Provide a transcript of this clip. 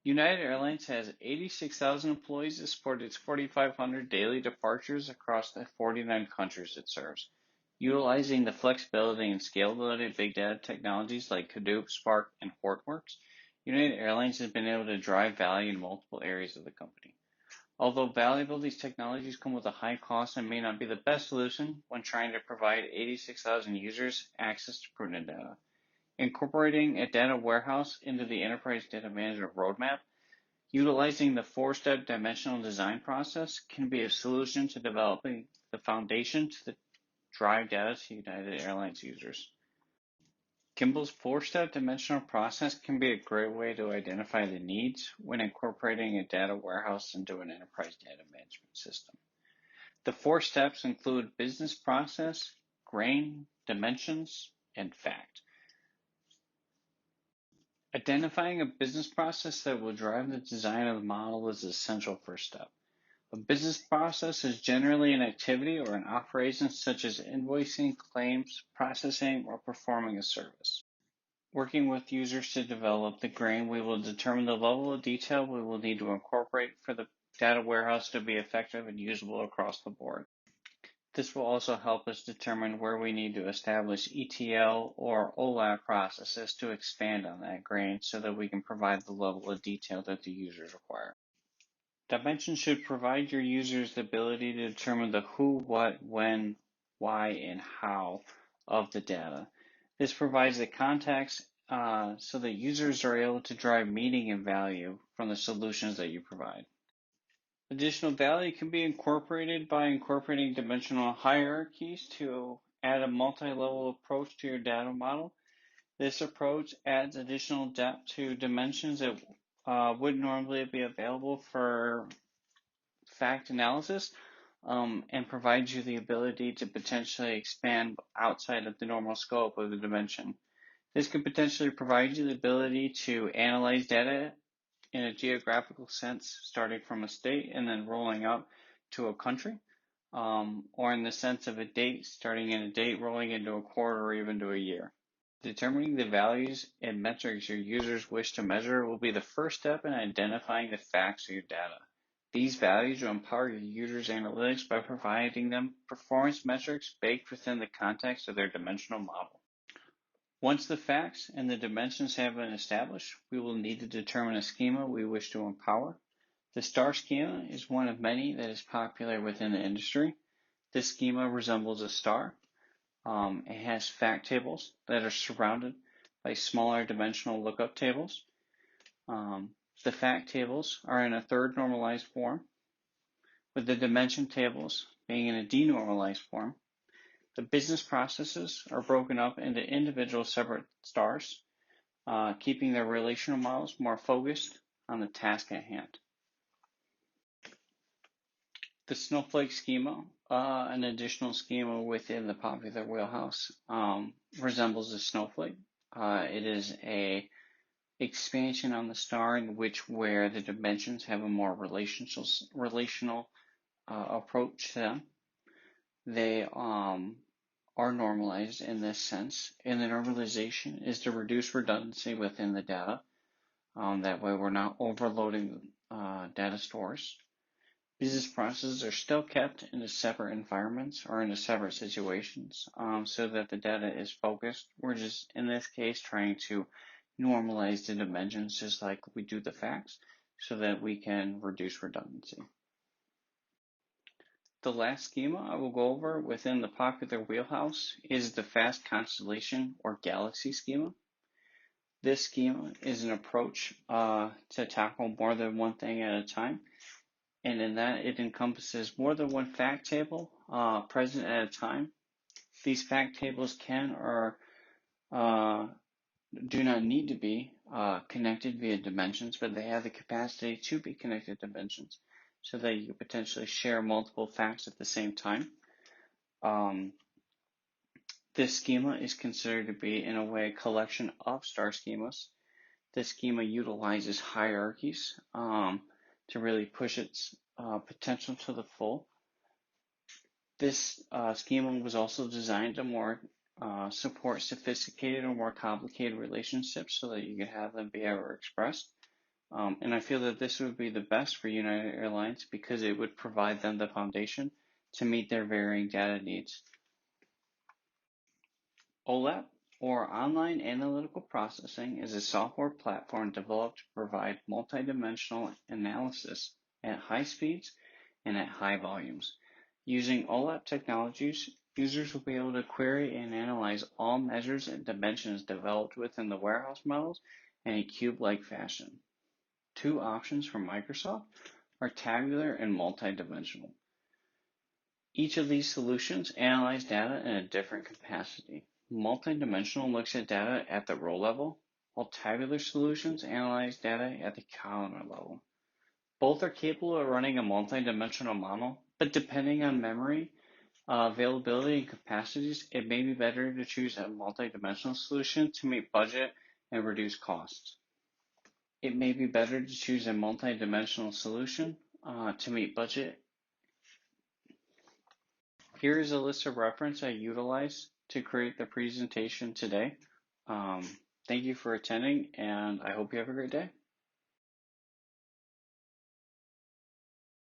United Airlines has 86,000 employees that support its 4,500 daily departures across the 49 countries it serves. Utilizing the flexibility and scalability of big data technologies like Hadoop, Spark, and Hortonworks, United Airlines has been able to drive value in multiple areas of the company. Although valuable, these technologies come with a high cost and may not be the best solution when trying to provide 86,000 users access to prudent data. Incorporating a data warehouse into the enterprise data management roadmap, utilizing the four-step dimensional design process can be a solution to developing the foundation to drive data to United Airlines users. Kimball's four-step dimensional process can be a great way to identify the needs when incorporating a data warehouse into an enterprise data management system. The four steps include business process, grain, dimensions, and fact. Identifying a business process that will drive the design of the model is the essential first step. A business process is generally an activity or an operation such as invoicing, claims, processing, or performing a service. Working with users to develop the grain, we will determine the level of detail we will need to incorporate for the data warehouse to be effective and usable across the board. This will also help us determine where we need to establish ETL or OLAP processes to expand on that grain so that we can provide the level of detail that the users require. Dimensions should provide your users the ability to determine the who, what, when, why, and how of the data. This provides the context so that users are able to drive meaning and value from the solutions that you provide. Additional value can be incorporated by incorporating dimensional hierarchies to add a multi-level approach to your data model. This approach adds additional depth to dimensions that wouldn't normally be available for fact analysis and provides you the ability to potentially expand outside of the normal scope of the dimension. This could potentially provide you the ability to analyze data in a geographical sense, starting from a state and then rolling up to a country, or in the sense of a date, starting in a date, rolling into a quarter, or even to a year. Determining the values and metrics your users wish to measure will be the first step in identifying the facts of your data. These values will empower your users' analytics by providing them performance metrics baked within the context of their dimensional model. Once the facts and the dimensions have been established, we will need to determine a schema we wish to empower. The STAR schema is one of many that is popular within the industry. This schema resembles a star. It has fact tables that are surrounded by smaller dimensional lookup tables. The fact tables are in a third normalized form, with the dimension tables being in a denormalized form. The business processes are broken up into individual separate stars, keeping their relational models more focused on the task at hand. The snowflake schema, an additional schema within the popular wheelhouse, resembles a snowflake. It is a expansion on the star in which where the dimensions have a more relational approach to them. They are normalized in this sense, and the normalization is to reduce redundancy within the data. That way we're not overloading data stores. Business processes are still kept in separate environments or in separate situations so that the data is focused. We're just, in this case, trying to normalize the dimensions just like we do the facts so that we can reduce redundancy. The last schema I will go over within the popular wheelhouse is the fast constellation or galaxy schema. This schema is an approach to tackle more than one thing at a time, and in that it encompasses more than one fact table present at a time. These fact tables can or do not need to be connected via dimensions, but they have the capacity to be connected dimensions, so that you potentially share multiple facts at the same time. This schema is considered to be, in a way, a collection of star schemas. This schema utilizes hierarchies to really push its potential to the full. This schema was also designed to more support sophisticated or more complicated relationships so that you can have them be ever expressed. And I feel that this would be the best for United Airlines because it would provide them the foundation to meet their varying data needs. OLAP, or Online Analytical Processing, is a software platform developed to provide multidimensional analysis at high speeds and at high volumes. Using OLAP technologies, users will be able to query and analyze all measures and dimensions developed within the warehouse models in a cube-like fashion. Two options from Microsoft are tabular and multidimensional. Each of these solutions analyze data in a different capacity. Multidimensional looks at data at the row level, while tabular solutions analyze data at the column level. Both are capable of running a multidimensional model, but depending on memory, availability, and capacities, it may be better to choose a multidimensional solution to meet budget and reduce costs. It may be better to choose a multidimensional solution to meet budget. Here is a list of reference I utilized to create the presentation today. Thank you for attending, and I hope you have a great day.